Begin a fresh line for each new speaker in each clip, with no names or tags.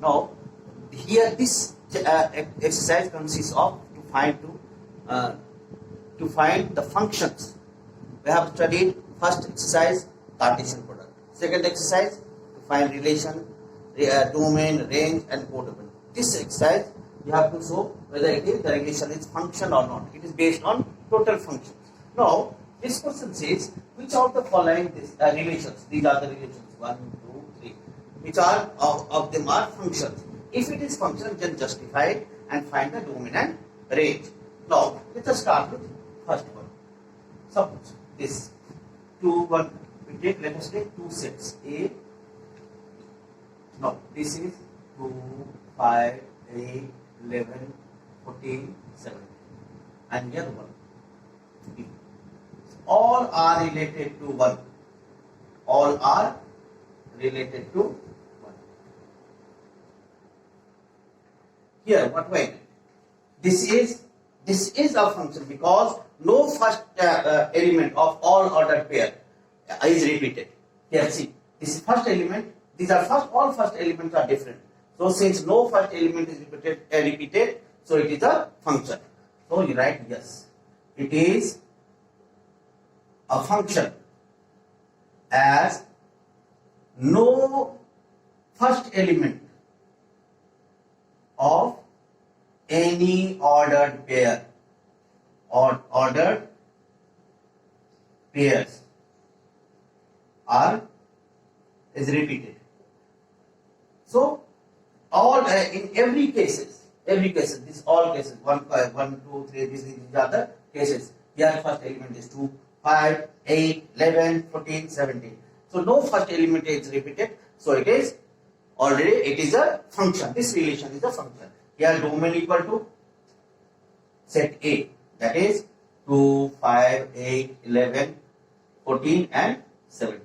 Now, here this exercise consists of to find the functions. We have studied first exercise Cartesian product. Second exercise to find relation, domain, range, and codomain. This exercise you have to show whether the relation is function or not. It is based on total functions. Now, this question says which of the following relations? These are the relations 1, 2, 3. Which are of them are functions? If it is function, then justify it and find the domain and range. Now, let us start with first one. Suppose this 2, 1, we take, let us take two sets A. Now, this is 2, 5, 8, 11, 14, 17. And here 1. B. All are related to 1. All are related to 1. Here, what way? This is a function because no first element of all ordered pair is repeated. Here, see, this is first element. These are all first elements are different. So, since no first element is repeated, so it is a function. So, you write yes. It is a function as no first element of any ordered pair or ordered pairs is repeated. So, all in every cases, this all cases 1, 2, 3, these are the cases. Here first element is 2, 5, 8, 11, 14, 17. So, no first element is repeated. So, it is a function. This relation is a function. Here domain equal to set A, that is 2, 5, 8, 11, 14 and 17.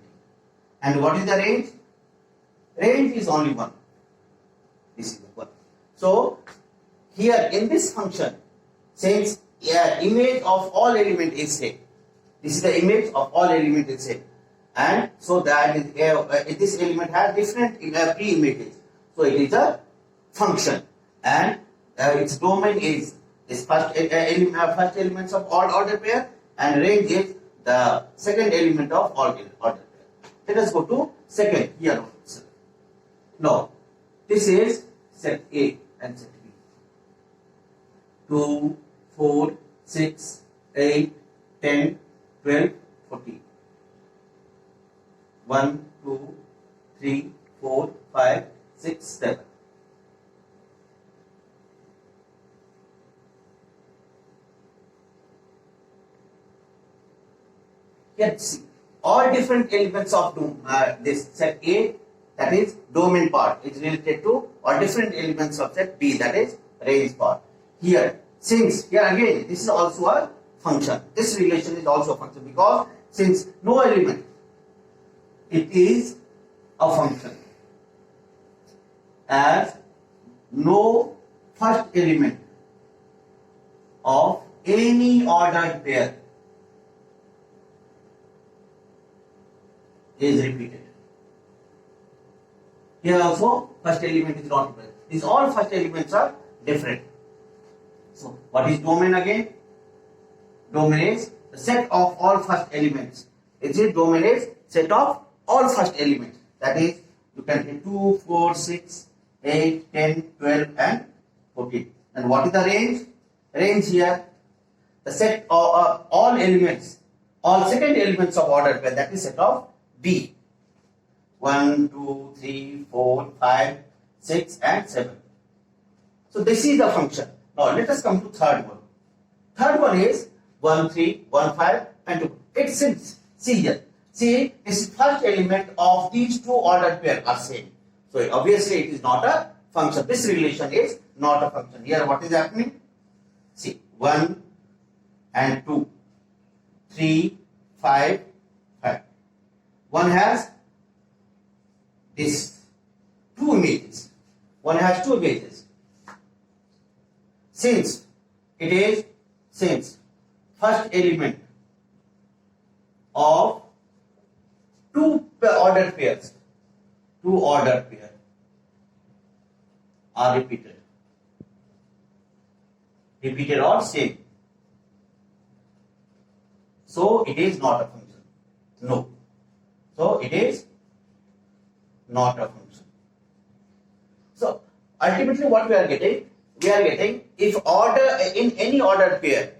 And what is the range? Range is only 1. This is 1. So, here in this function, since image of all element is same, this is the image of all element is same, and so that is, this element has different pre-images. So, it is a function, and its domain is this first elements of all ordered pair, and range is the second element of all ordered pair. Let us go to second here also. Now, this is set A and set B. 2, 4, 6, 8, 10, 12, 14. 1, 2, 3, 4, 5, 6, 7. Let's see. All different elements of this set A, that is domain part, is related to all different elements of set B, that is range part. Here, since here again, this is also a function. This relation is also a function because since no element, it is a function as no first element of any ordered pair is repeated. Here also first element is not repeated. These all first elements are different. So what is domain again? Domain is the set of all first elements. Domain is set of all first elements. That is, you can take 2, 4, 6, 8, 10, 12 and 14. And what is the range? Range here, the set of all elements, all second elements of ordered pair, that is set of B. 1, 2, 3, 4, 5, 6 and 7. So this is the function. Now let us come to third one. Third one is 1, 3, 1, 5 and 2. It seems, see here. See, this first element of these two ordered pair are same. So obviously it is not a function. This relation is not a function. Here what is happening? See, 1 and 2, 3, 5, 5. One has this two images. One has two images. Since first element of two ordered pair are repeated. Repeated or same. So it is not a function. No. So it is not a function. So ultimately what we are getting if order in any ordered pair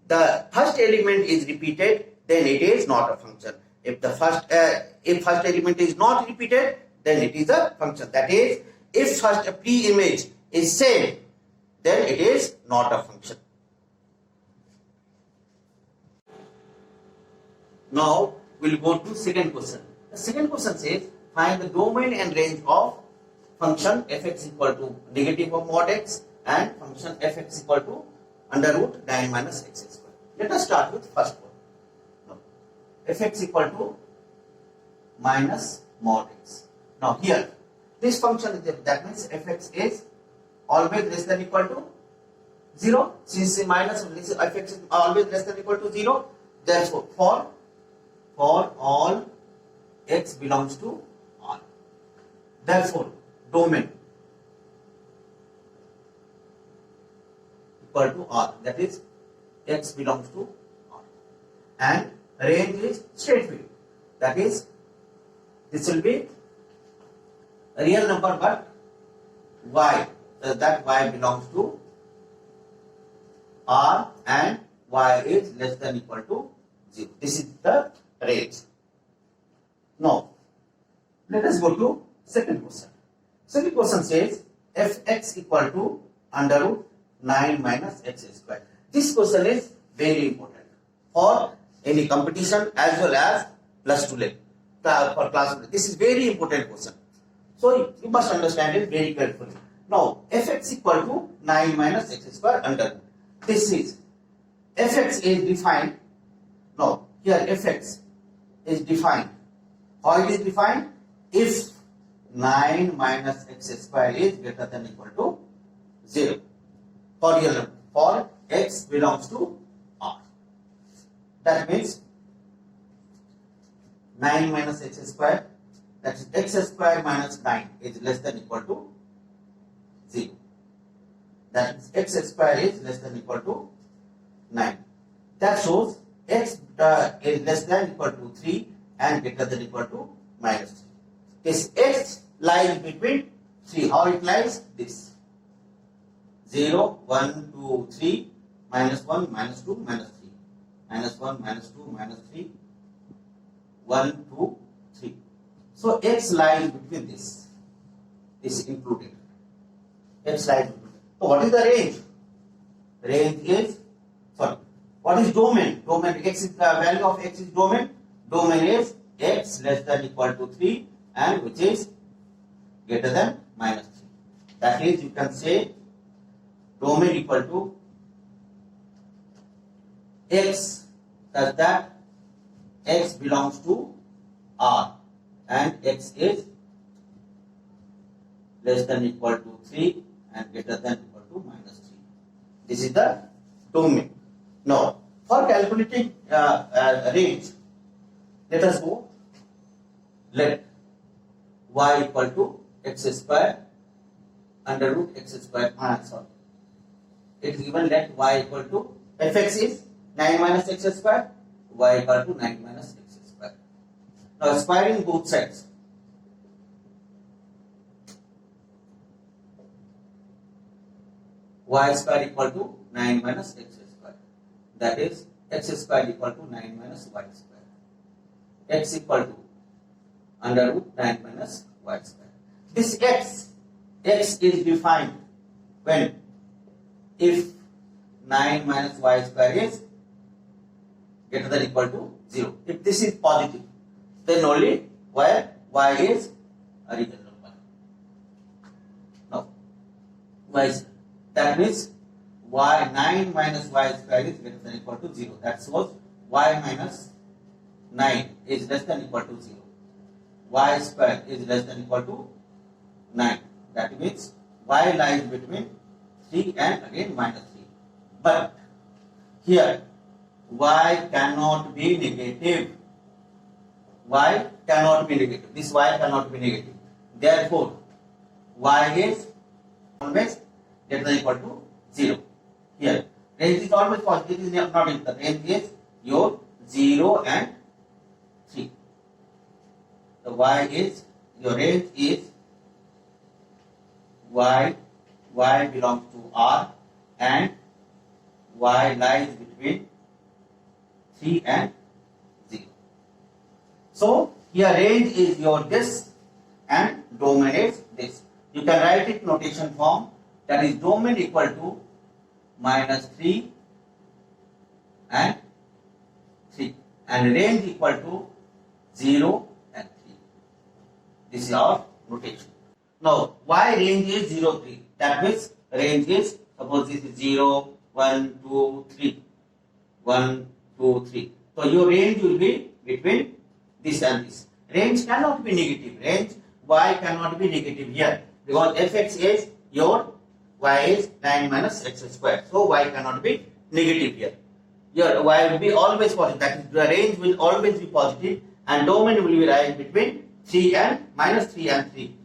the first element is repeated, then it is not a function. If the first element is not repeated, then it is a function. That is, if first pre-image is same, then it is not a function. Now we'll go to second question. The second question says, find the domain and range of function fx equal to negative of mod x and function fx equal to under root 9 minus x square. Let us start with first one. Now, fx equal to minus mod x. Now here, this function, that means fx is always less than equal to 0. Since minus fx is always less than equal to 0, therefore for all x belongs to R. Therefore, domain equal to R, that is x belongs to R, and range is straight field, that is this will be a real number but y, that y belongs to R and y is less than equal to 0. This is the range. Now let us go to second question. Second question says fx equal to under root 9 minus x square. This question is very important for any competition as well as plus 2 level. For class 2. This is very important question. So you must understand it very carefully. Now fx equal to 9 minus x square under root. This is fx is defined. Now here fx is defined. How it is defined? If 9 minus x square is greater than equal to 0 for real number, for x belongs to R. That means 9 minus x square, that is x square minus 9 is less than equal to 0. That is x square is less than equal to 9. That shows x is less than equal to 3 and greater than equal to minus 3. This x lies between 3. How it lies? This 0, 1, 2, 3, minus 1, minus 2, minus 3, minus 1, minus 2, minus 3, 1, 2, 3. So x lies between this. This is included. X lies between. So what is the range? Range is, sorry, what is domain? Domain, x is the value of x is domain. Domain is x less than equal to 3 and which is greater than minus 3. That is, you can say domain equal to x such that x belongs to R and x is less than equal to 3 and greater than equal to minus 3. This is the domain. Now, for calculating range, let us go. Let y equal to x square under root x square. Sorry. It is given let y equal to fx is 9 minus x square, y equal to 9 minus x square. Now squaring both sides. Y square equal to 9 minus x square. That is x square equal to 9 minus y square. X equal to under root 9 minus y square. This x is defined when if 9 minus y square is greater than equal to 0. If this is positive, then only where y is a real number. Now, y is, that means y 9 minus y square is greater than equal to 0. That shows y minus 9 is less than equal to 0. Y square is less than equal to 9. That means y lies between 3 and again minus 3. But here y cannot be negative. Y cannot be negative. This y cannot be negative. Therefore, y is always greater than equal to 0. Here, range is always positive, it is not in the range is your 0 and 3. The y is, your range is y belongs to R and y lies between 3 and 0. So, here range is your this and domain is this. You can write it notation form, that is domain equal to minus 3 and 3 and range equal to 0 and 3. This is our notation. Now, y range is 0, 3. That means range is, suppose this is 0, 1, 2, 3. 1, 2, 3. So, your range will be between this and this. Range cannot be negative. Range y cannot be negative here because fx is your y is 9 minus x square. So, y cannot be negative here. Your y will be always positive. That is, the range will always be positive and domain will be right between 3 and minus 3 and 3.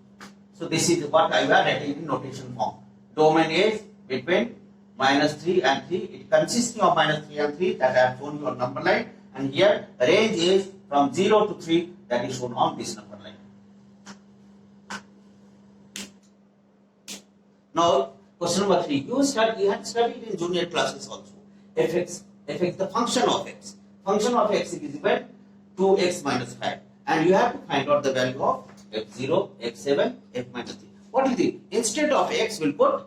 So, this is what I am writing in notation form. Domain is between minus 3 and 3. It consisting of minus 3 and 3 that I have shown you on number line. And here the range is from 0 to 3 that is shown on this number line. Now, question number 3. You had studied in junior classes also. fx, the function of x. Function of x is equal to x minus 5. And you have to find out the value of f0, f7, f minus 3. What is it? Instead of x, we'll put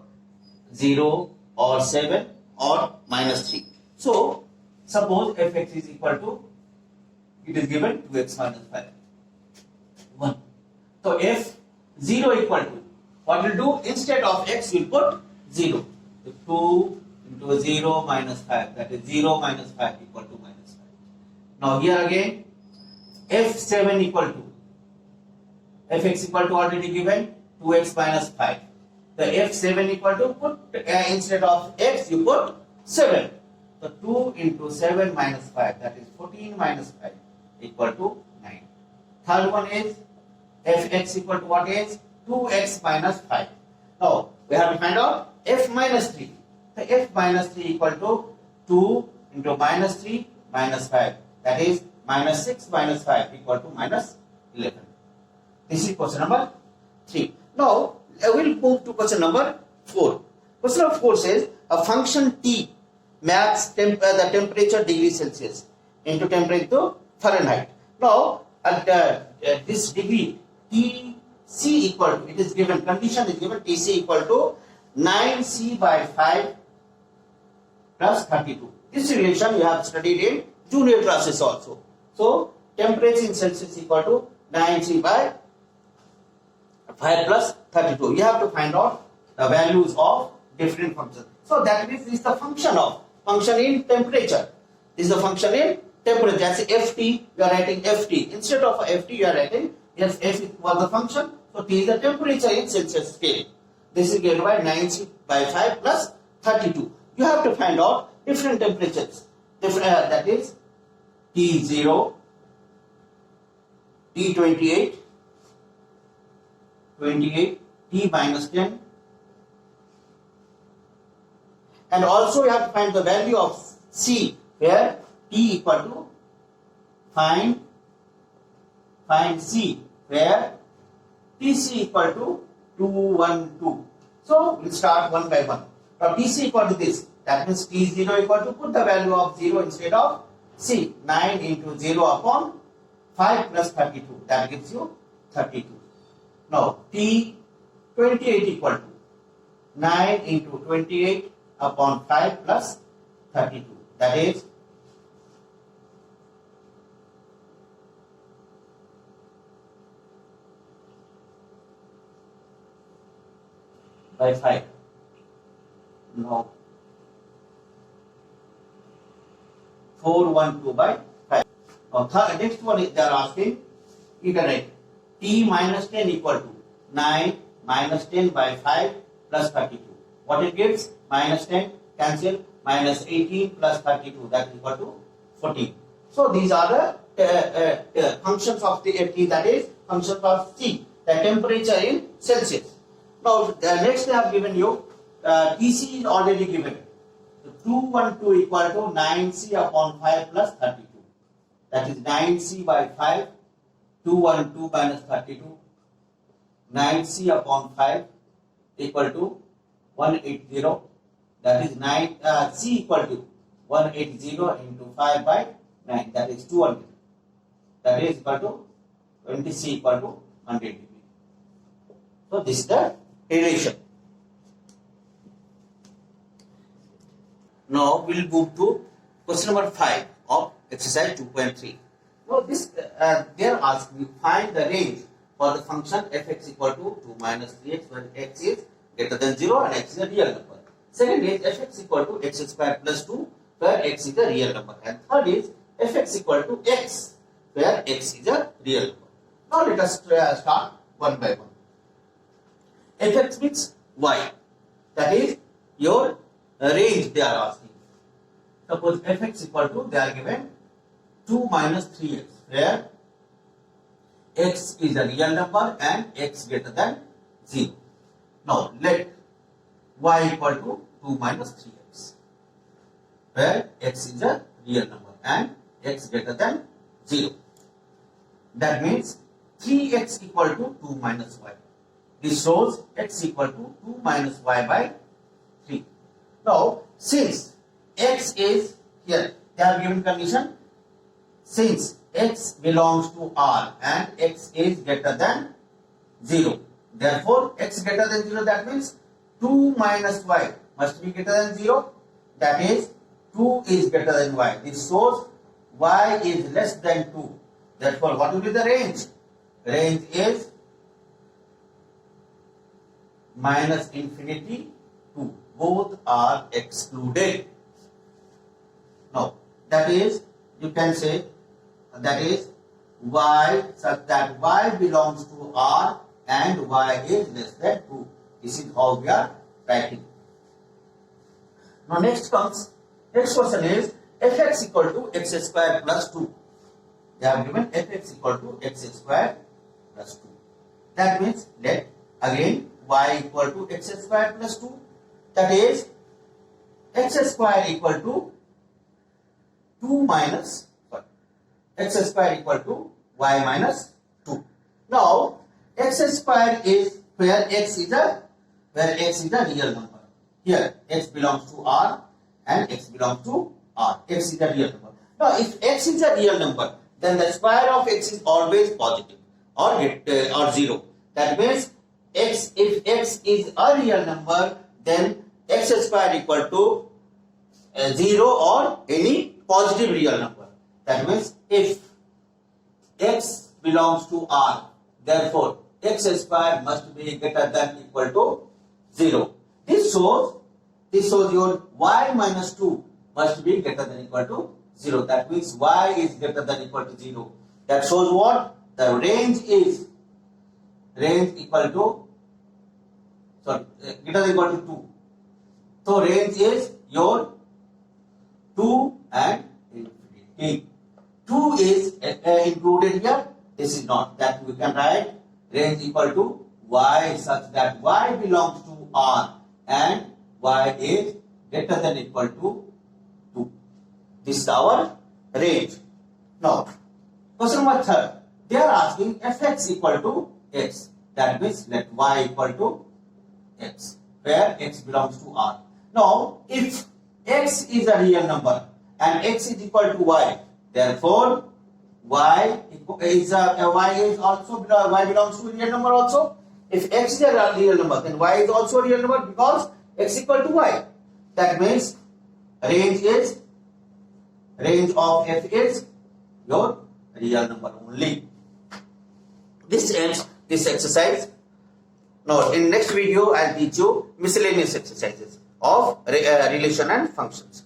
0 or 7 or minus 3. So, suppose fx is equal to, it is given 2x minus 5. 1. So, f0 equal to, what we'll do? Instead of x, we'll put 0. So, 2 into 0 minus 5. That is 0 minus 5 equal to minus 5. Now, here again, f7 equal to, fx equal to already given 2x minus 5. The f7 equal to, put instead of x, you put 7. So 2 into 7 minus 5, that is 14 minus 5 equal to 9. Third one is fx equal to what is? 2x minus 5. Now we have to find out f minus 3. The f minus 3 equal to 2 into minus 3 minus 5. That is minus 6 minus 5 equal to minus 11. This is question number 3. Now I will move to question number 4. Question number 4 says a function t maps the temperature degree Celsius into temperature Fahrenheit. Now at this degree Tc equal to, it is given, condition is given Tc equal to 9c by 5 plus 32. This relation you have studied in junior classes also. So temperature in Celsius equal to 9c by 5 plus 32. You have to find out the values of different functions. So that means this is the function in temperature. This is the function in temperature. That's ft. You are writing ft. Instead of ft, you are writing f was the function. So t is the temperature in Celsius scale. This is given by 9c by 5 plus 32. You have to find out different temperatures. That is T0, T28, 28, T minus 10. And also you have to find the value of C, where T equal to, find C, where Tc equal to 212. So we'll start one by one. Now Tc equal to this, that means T0 equal to, put the value of 0 instead of C, 9 into 0 upon 5 plus 32, that gives you 32. Now T28 equal to 9 into 28 upon 5 plus 32, that is by 5. Now 412 by 5. Now next one is they are asking, you can write T minus 10 equal to 9 minus 10 by 5 plus 32. What it gives? Minus 10 cancel, minus 18 plus 32, that is equal to 14. So these are the functions of the T, that is functions of C, the temperature in Celsius. Now next they have given you TC is already given. So 212 equal to 9C upon 5 plus 32. That is 9C by 5, 212 minus 32. 9C upon 5 equal to 180. That is 9 C equal to 180 into 5 by 9. That is 200. That is equal to 20C equal to 100 degree. So this is the relation. Now we will move to question number 5 of exercise 2.3. Now this they are asking you find the range for the function fx equal to 2 minus 3x when x is greater than 0 and x is a real number. Second is fx equal to x square plus 2 where x is a real number. And third is fx equal to x where x is a real number. Now let us start one by one. Fx means y. That is your range they are asking. Suppose fx equal to, they are given 2 minus 3x where x is a real number and x greater than 0. Now let y equal to 2 minus 3x where x is a real number and x greater than 0. That means 3x equal to 2 minus y. This shows x equal to 2 minus y by 3. Now since x is here, they have given condition, since x belongs to R and x is greater than 0. Therefore, x greater than 0, that means 2 minus y must be greater than 0. That is 2 is greater than y. This shows y is less than 2. Therefore, what will be the range? Range is minus infinity to both are excluded. Now, that is, you can say, that is y such that y belongs to R and y is less than 2. This is how we are writing. Now, next question is fx equal to x square plus 2. They have given fx equal to x square plus 2. That means let again y equal to x square plus 2. That is x square equal to 2 minus, x square equal to y minus 2. Now x square is where x is a real number. Here x belongs to R and x belongs to R. X is a real number. Now if x is a real number, then the square of x is always positive or 0. That means if x is a real number, then x square equal to 0 or any positive real number. That means if x belongs to R, therefore x square must be greater than equal to 0. This shows your y minus 2 must be greater than equal to 0. That means y is greater than equal to 0. That shows what? The range is equal to, greater than equal to 2. So range is your 2 and infinity. 2 is included here. This is not. That we can write range equal to y such that y belongs to R and y is greater than equal to 2. This is our range. Now, question number 3. They are asking fx equal to x. That means let y equal to x, where x belongs to R. Now, if x is a real number and x is equal to y, therefore y belongs to a real number also. If x is a real number, then y is also a real number because x equal to y. That means range of f is your real number only. This ends this exercise. Now in next video I will teach you miscellaneous exercises of relation and functions.